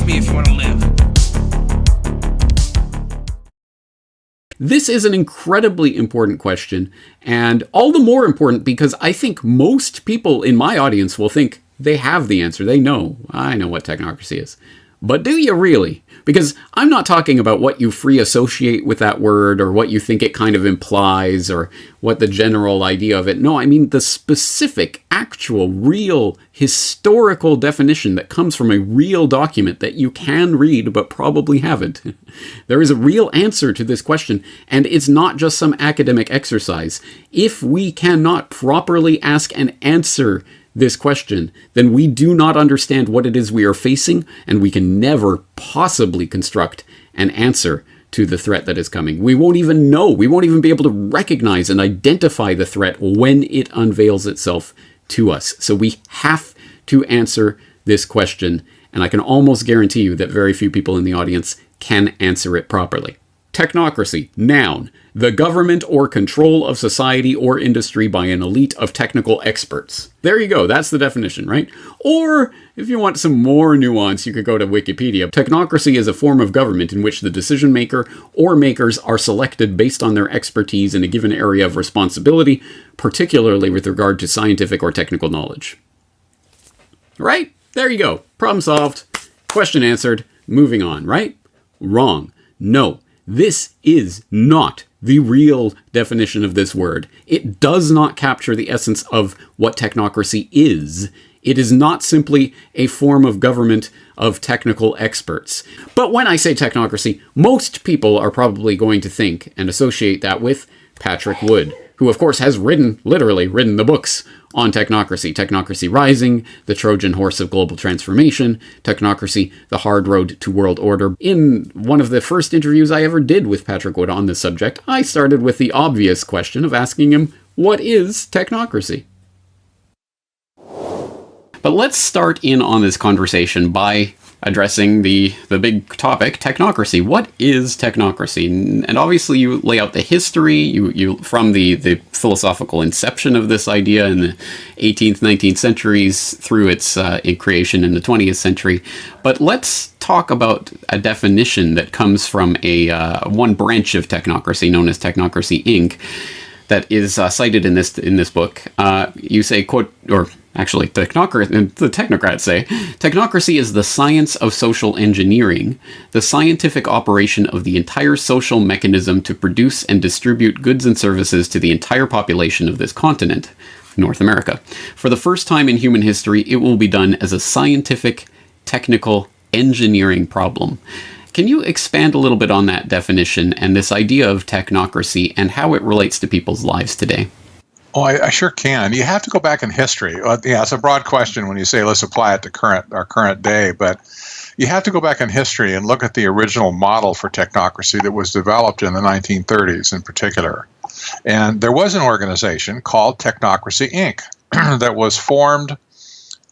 with me if you want to live. This is an incredibly important question, and all the more important because I think most people in my audience will think they have the answer. They know. I know what technocracy is. But do you really? Because I'm not talking about what you free associate with that word or what you think it kind of implies or what the general idea of it. No, I mean the specific, actual, real, historical definition that comes from a real document that you can read but probably haven't. There is a real answer to this question, and it's not just some academic exercise. If we cannot properly ask and answer this question, then we do not understand what it is we are facing, and we can never possibly construct an answer to the threat that is coming. We won't even know. We won't even be able to recognize and identify the threat when it unveils itself to us. So we have to answer this question, and I can almost guarantee you that very few people in the audience can answer it properly. Technocracy, noun, the government or control of society or industry by an elite of technical experts. There you go, that's the definition, right? Or, if you want some more nuance, you could go to Wikipedia. Technocracy is a form of government in which the decision maker or makers are selected based on their expertise in a given area of responsibility, particularly with regard to scientific or technical knowledge. Right? There you go. Problem solved. Question answered. Moving on, right? Wrong. No. This is not the real definition of this word. It does not capture the essence of what technocracy is. It is not simply a form of government of technical experts. But when I say technocracy, most people are probably going to think and associate that with Patrick Wood, who of course has literally written the books on technocracy. Technocracy Rising, The Trojan Horse of Global Transformation, Technocracy, The Hard Road to World Order. In one of the first interviews I ever did with Patrick Wood on this subject, I started with the obvious question of asking him, what is technocracy? But let's start in on this conversation by addressing the big topic, technocracy. What is technocracy? And obviously you lay out the history, you from the philosophical inception of this idea in the 18th, 19th centuries through its creation in the 20th century. But let's talk about a definition that comes from one branch of technocracy known as Tecnocracy, Inc., that is cited in this book. You say, quote, or actually, the technocrats say, technocracy is the science of social engineering, the scientific operation of the entire social mechanism to produce and distribute goods and services to the entire population of this continent, North America. For the first time in human history, it will be done as a scientific, technical engineering problem. Can you expand a little bit on that definition and this idea of technocracy and how it relates to people's lives today? Oh, I sure can. You have to go back in history. Yeah, it's a broad question when you say let's apply it to our current day, but you have to go back in history and look at the original model for technocracy that was developed in the 1930s in particular. And there was an organization called Tecnocracy, Inc. that was formed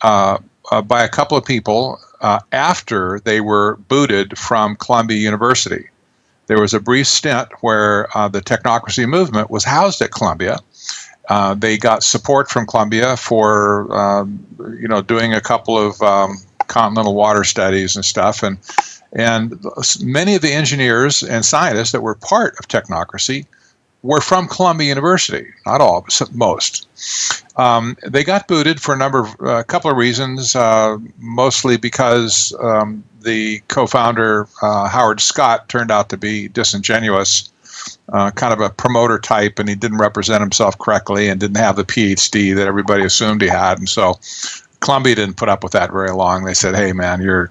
by a couple of people after they were booted from Columbia University. There was a brief stint where the technocracy movement was housed at Columbia. They got support from Columbia for, doing a couple of continental water studies and stuff. And many of the engineers and scientists that were part of technocracy were from Columbia University. Not all, but most. They got booted for a couple of reasons, mostly because the co-founder, Howard Scott, turned out to be disingenuous, kind of a promoter type, and he didn't represent himself correctly and didn't have the PhD that everybody assumed he had. And so Columbia didn't put up with that very long. They said, hey, man, you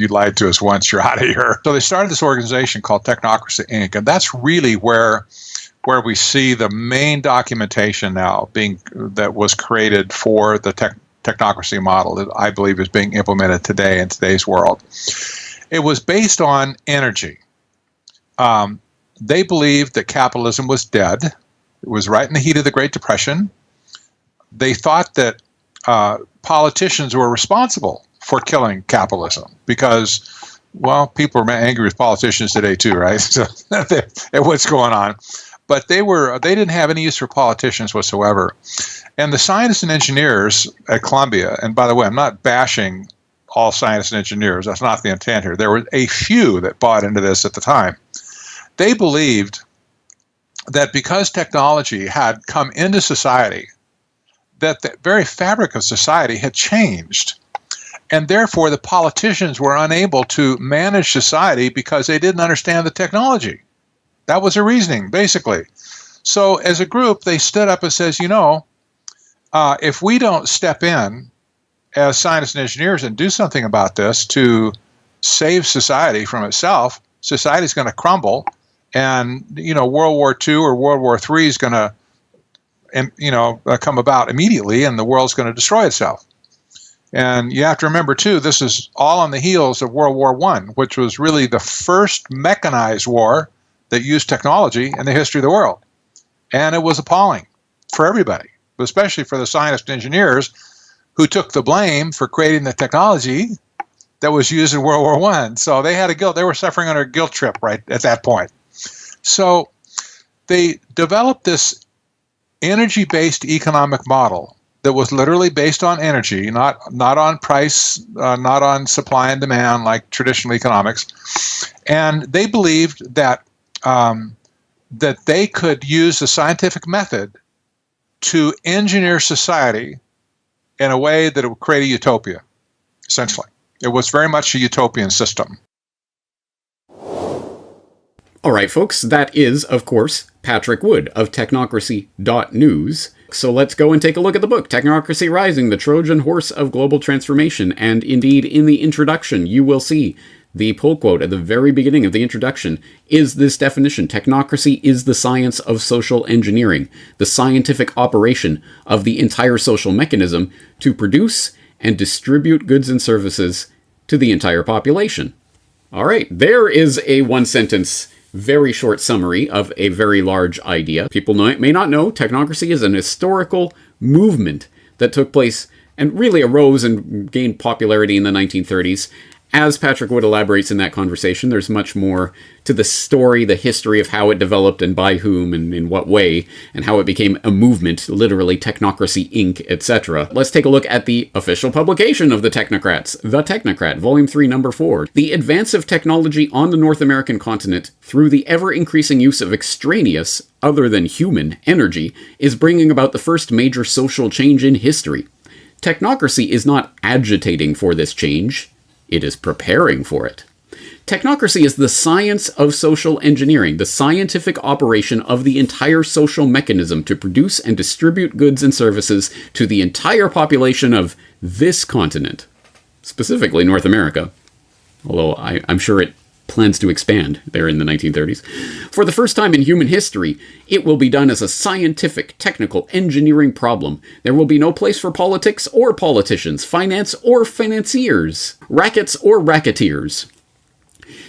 lied to us once, you're out of here. So they started this organization called Tecnocracy, Inc., and that's really where we see the main documentation now that was created for the technocracy model that I believe is being implemented today in today's world. It was based on energy. They believed that capitalism was dead. It was right in the heat of the Great Depression. They thought that politicians were responsible for killing capitalism because, well, people are angry with politicians today too, right? So what's going on? But they didn't have any use for politicians whatsoever. And the scientists and engineers at Columbia, and by the way, I'm not bashing all scientists and engineers. That's not the intent here. There were a few that bought into this at the time. They believed that because technology had come into society, that the very fabric of society had changed. And therefore, the politicians were unable to manage society because they didn't understand the technology. That was their reasoning, basically. So as a group, they stood up and says, if we don't step in as scientists and engineers and do something about this to save society from itself, society's going to crumble. And, World War II or World War III is going to, come about immediately, and the world's going to destroy itself. And you have to remember, too, this is all on the heels of World War I, which was really the first mechanized war that used technology in the history of the world. And it was appalling for everybody, but especially for the scientists and engineers who took the blame for creating the technology that was used in World War I. So they had a guilt. They were suffering under a guilt trip right at that point. So they developed this energy-based economic model that was literally based on energy, not on price, not on supply and demand like traditional economics. And they believed that that they could use the scientific method to engineer society in a way that it would create a utopia, essentially. It was very much a utopian system. All right, folks, that is, of course, Patrick Wood of Tecnocracy.news. So let's go and take a look at the book, Technocracy Rising, the Trojan Horse of Global Transformation. And indeed, in the introduction, you will see the pull quote at the very beginning of the introduction is this definition. Technocracy is the science of social engineering, the scientific operation of the entire social mechanism to produce and distribute goods and services to the entire population. All right, there is a one-sentence, very short summary of a very large idea. People may not know, technocracy is an historical movement that took place and really arose and gained popularity in the 1930s. As Patrick Wood elaborates in that conversation, there's much more to the story, the history of how it developed and by whom and in what way, and how it became a movement, literally Technocracy Inc., etc. Let's take a look at the official publication of the Technocrats, The Technocrat, Volume 3, Number 4. The advance of technology on the North American continent through the ever-increasing use of extraneous, other than human, energy is bringing about the first major social change in history. Technocracy is not agitating for this change. It is preparing for it. Technocracy is the science of social engineering, the scientific operation of the entire social mechanism to produce and distribute goods and services to the entire population of this continent, specifically North America, although I'm sure it plans to expand there in the 1930s. For the first time in human history, it will be done as a scientific, technical, engineering problem. There will be no place for politics or politicians, finance or financiers, rackets or racketeers.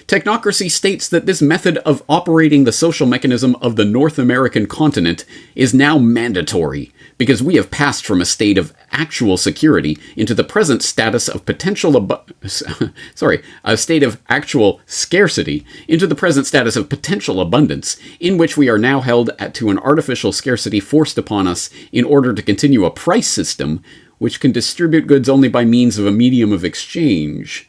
Technocracy states that this method of operating the social mechanism of the North American continent is now mandatory, because we have passed from a state of actual security into the present status of a state of actual scarcity into the present status of potential abundance, in which we are now held to an artificial scarcity forced upon us in order to continue a price system which can distribute goods only by means of a medium of exchange.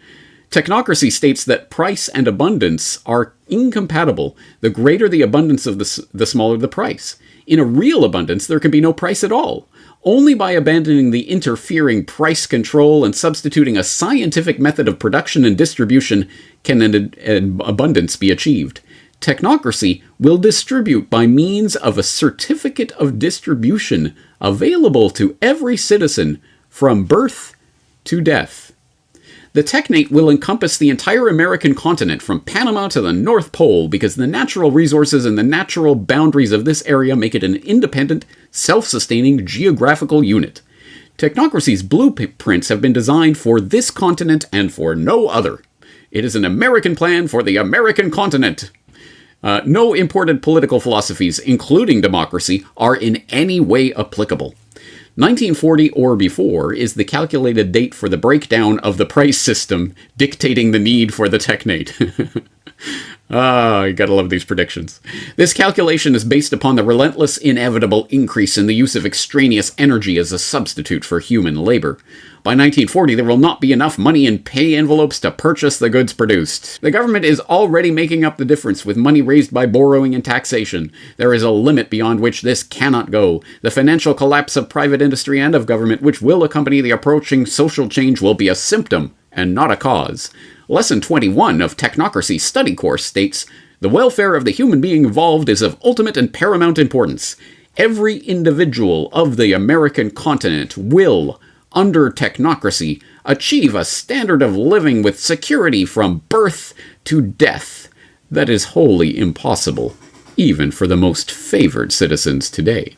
Technocracy states that price and abundance are incompatible. The greater the abundance of the smaller the price. In a real abundance, there can be no price at all. Only by abandoning the interfering price control and substituting a scientific method of production and distribution can an abundance be achieved. Technocracy will distribute by means of a certificate of distribution available to every citizen from birth to death. The technate will encompass the entire American continent from Panama to the North Pole because the natural resources and the natural boundaries of this area make it an independent, self-sustaining geographical unit. Technocracy's blueprints have been designed for this continent and for no other. It is an American plan for the American continent. No imported political philosophies, including democracy, are in any way applicable. 1940 or before is the calculated date for the breakdown of the price system, dictating the need for the technate. You gotta love these predictions. This calculation is based upon the relentless, inevitable increase in the use of extraneous energy as a substitute for human labor. By 1940, there will not be enough money in pay envelopes to purchase the goods produced. The government is already making up the difference with money raised by borrowing and taxation. There is a limit beyond which this cannot go. The financial collapse of private industry and of government, which will accompany the approaching social change, will be a symptom and not a cause. Lesson 21 of Technocracy study course states, the welfare of the human being involved is of ultimate and paramount importance. Every individual of the American continent will, under Technocracy, achieve a standard of living with security from birth to death that is wholly impossible, even for the most favored citizens today.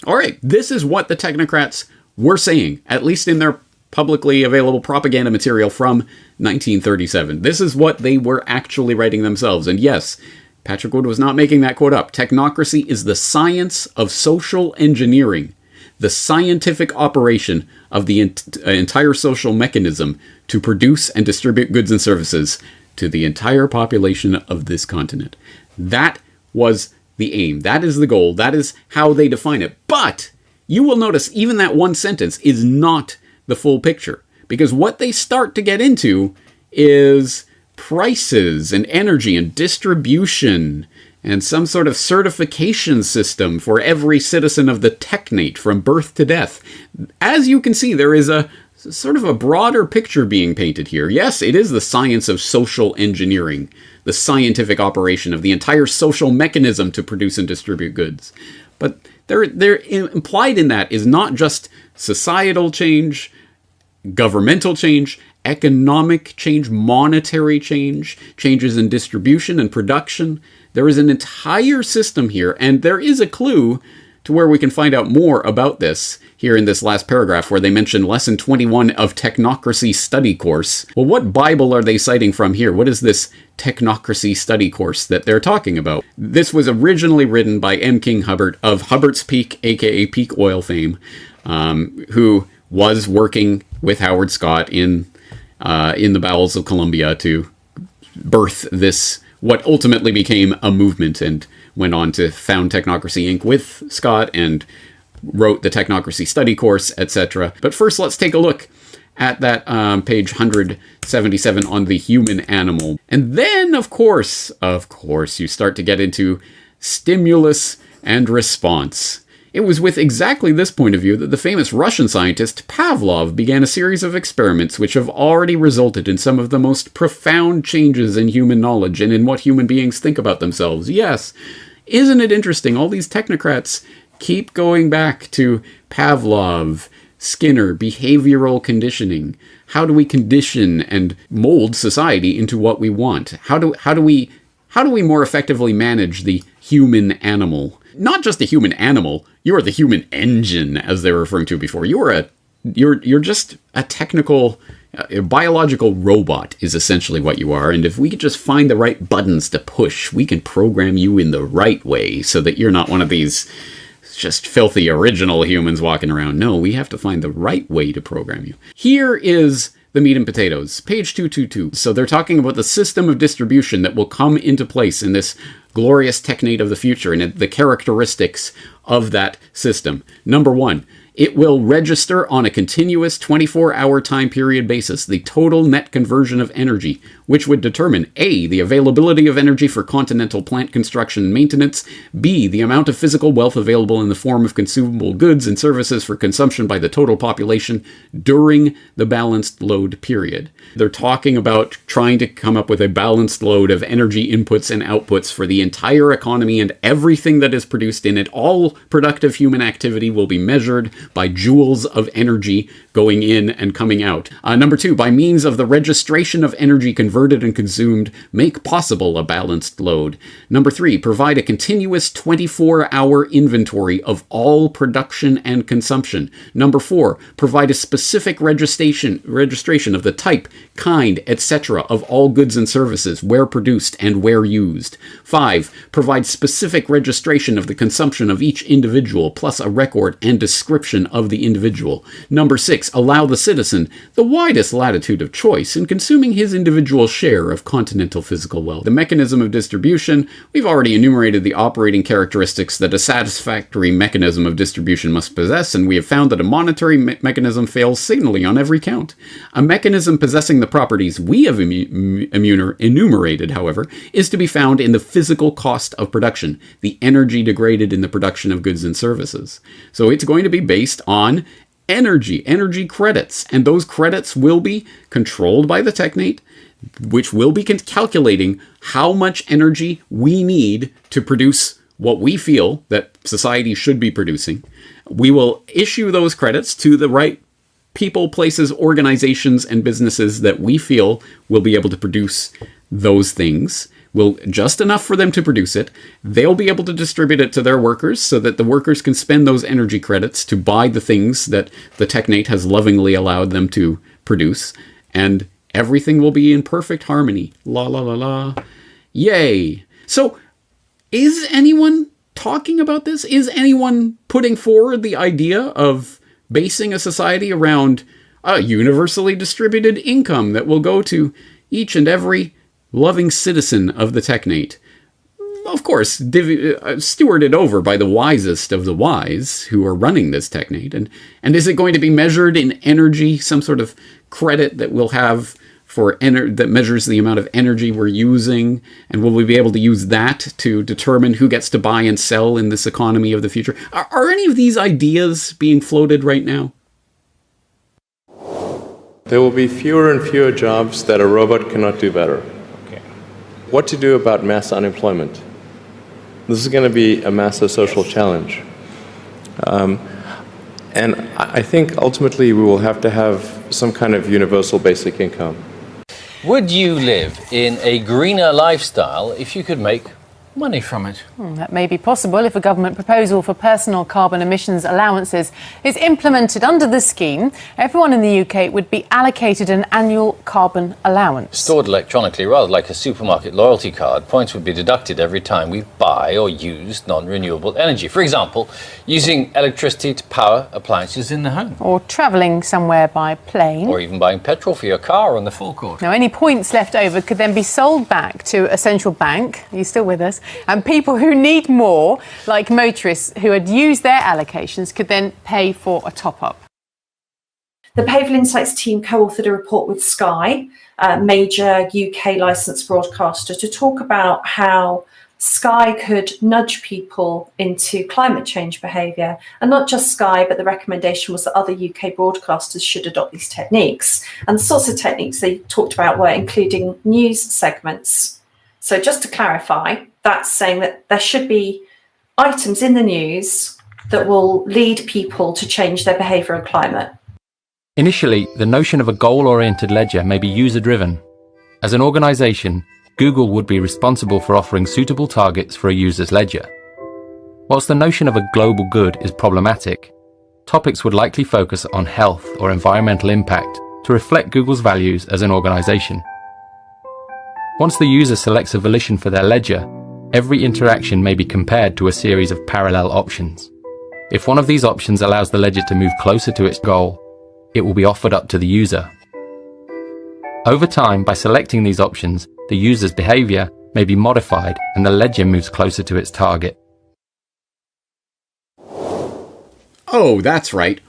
All right, this is what the technocrats were saying, at least in their publicly available propaganda material from 1937. This is what they were actually writing themselves. And yes, Patrick Wood was not making that quote up. Technocracy is the science of social engineering, the scientific operation of the entire social mechanism to produce and distribute goods and services to the entire population of this continent. That was the aim. That is the goal. That is how they define it. But you will notice even that one sentence is not the full picture, because what they start to get into is prices and energy and distribution and some sort of certification system for every citizen of the technate from birth to death. As you can see, there is a sort of a broader picture being painted here. Yes, it is the science of social engineering, the scientific operation of the entire social mechanism to produce and distribute goods. But they're implied in that is not just societal change, governmental change, economic change, monetary change, changes in distribution and production. There is an entire system here, and there is a clue to where we can find out more about this here in this last paragraph, where they mention Lesson 21 of Technocracy study course. Well, what Bible are they citing from here? What is this Technocracy study course that they're talking about? This was originally written by M. King Hubbert of Hubbert's Peak, aka Peak Oil fame, who was working with Howard Scott in the bowels of Columbia to birth this, what ultimately became a movement, and went on to found Technocracy Inc. with Scott and wrote the Technocracy study course, etc. But first, let's take a look at that page 177 on the human animal. And then, of course, you start to get into stimulus and response. It was with exactly this point of view that the famous Russian scientist Pavlov began a series of experiments which have already resulted in some of the most profound changes in human knowledge and in what human beings think about themselves. Yes, isn't it interesting? All these technocrats keep going back to Pavlov, Skinner, behavioral conditioning. How do we condition and mold society into what we want? How do we more effectively manage the human animal? Not just the human animal, you are the human engine, as they were referring to before. You're just a technical, a biological robot is essentially what you are. And if we could just find the right buttons to push, we can program you in the right way so that you're not one of these just filthy original humans walking around. No, we have to find the right way to program you. Here is the meat and potatoes, page 222. So they're talking about the system of distribution that will come into place in this glorious technate of the future and the characteristics of that system. Number one, it will register on a continuous 24-hour time period basis the total net conversion of energy, which would determine A, the availability of energy for continental plant construction and maintenance, B, the amount of physical wealth available in the form of consumable goods and services for consumption by the total population during the balanced load period. They're talking about trying to come up with a balanced load of energy inputs and outputs for the entire economy and everything that is produced in it. All productive human activity will be measured by joules of energy going in and coming out. Number two, by means of the registration of energy converted and consumed, make possible a balanced load. Number three, provide a continuous 24-hour inventory of all production and consumption. Number four, provide a specific registration of the type, kind, etc. of all goods and services, where produced and where used. 5. Provide specific registration of the consumption of each individual, plus a record and description of the individual. Number 6. techniques allow the citizen the widest latitude of choice in consuming his individual share of continental physical wealth. The mechanism of distribution, we've already enumerated the operating characteristics that a satisfactory mechanism of distribution must possess, and we have found that a monetary mechanism fails signally on every count. A mechanism possessing the properties we have enumerated, however, is to be found in the physical cost of production, the energy degraded in the production of goods and services. So it's going to be based on energy credits, and those credits will be controlled by the technate, which will be calculating how much energy we need to produce what we feel that society should be producing. We will issue those credits to the right people, places, organizations, and businesses that we feel will be able to produce those things. Just enough for them to produce it. They'll be able to distribute it to their workers so that the workers can spend those energy credits to buy the things that the technate has lovingly allowed them to produce. And everything will be in perfect harmony. La la la la. Yay. So, is anyone talking about this? Is anyone putting forward the idea of basing a society around a universally distributed income that will go to each and every loving citizen of the technate? Of course, stewarded over by the wisest of the wise who are running this technate. And is it going to be measured in energy, some sort of credit that we'll have that measures the amount of energy we're using? And will we be able to use that to determine who gets to buy and sell in this economy of the future? Are any of these ideas being floated right now? There will be fewer and fewer jobs that a robot cannot do better. What to do about mass unemployment? This is going to be a massive social challenge. And I think ultimately we will have to have some kind of universal basic income. Would you live in a greener lifestyle if you could make money from it? That may be possible if a government proposal for personal carbon emissions allowances is implemented. Under the scheme, everyone in the UK would be allocated an annual carbon allowance. Stored electronically, rather like a supermarket loyalty card, points would be deducted every time we buy or use non-renewable energy. For example, using electricity to power appliances in the home. Or travelling somewhere by plane. Or even buying petrol for your car on the forecourt. Now, any points left over could then be sold back to a central bank. Are you still with us? And people who need more, like motorists who had used their allocations, could then pay for a top-up. The Behavioural Insights team co-authored a report with Sky, a major UK licensed broadcaster, to talk about how Sky could nudge people into climate change behaviour. And not just Sky, but the recommendation was that other UK broadcasters should adopt these techniques. And the sorts of techniques they talked about were including news segments. So just to clarify, that's saying that there should be items in the news that will lead people to change their behaviour and climate. Initially, the notion of a goal-oriented ledger may be user-driven. As an organisation, Google would be responsible for offering suitable targets for a user's ledger. Whilst the notion of a global good is problematic, topics would likely focus on health or environmental impact to reflect Google's values as an organisation. Once the user selects a volition for their ledger, every interaction may be compared to a series of parallel options. If one of these options allows the ledger to move closer to its goal, it will be offered up to the user. Over time, by selecting these options, the user's behaviour may be modified and the ledger moves closer to its target. Oh, that's right.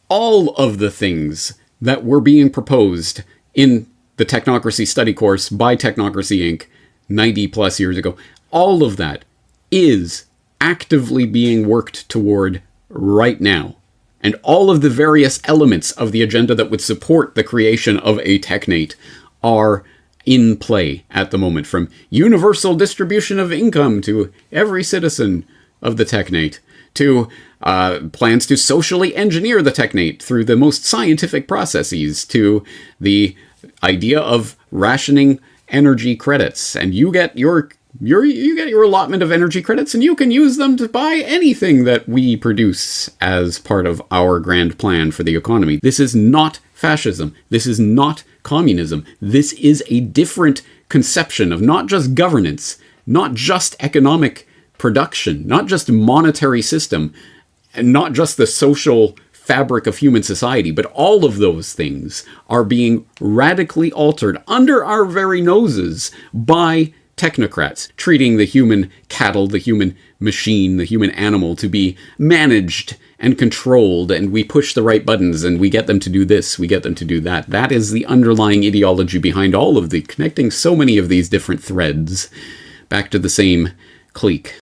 All of the things that were being proposed in the Technocracy study course by Tecnocracy Inc. 90 plus years ago, all of that is actively being worked toward right now. And all of the various elements of the agenda that would support the creation of a technate are in play at the moment, from universal distribution of income to every citizen of the technate, to plans to socially engineer the technate through the most scientific processes, to the idea of rationing energy credits, and you get your allotment of energy credits, and you can use them to buy anything that we produce as part of our grand plan for the economy. This is not fascism. This is not communism. This is a different conception of not just governance, not just economic production, not just monetary system, and not just the social fabric of human society. But all of those things are being radically altered under our very noses by technocrats, treating the human cattle, the human machine, the human animal to be managed and controlled, and we push the right buttons and we get them to do this, we get them to do that. That is the underlying ideology behind all of the, connecting so many of these different threads back to the same clique.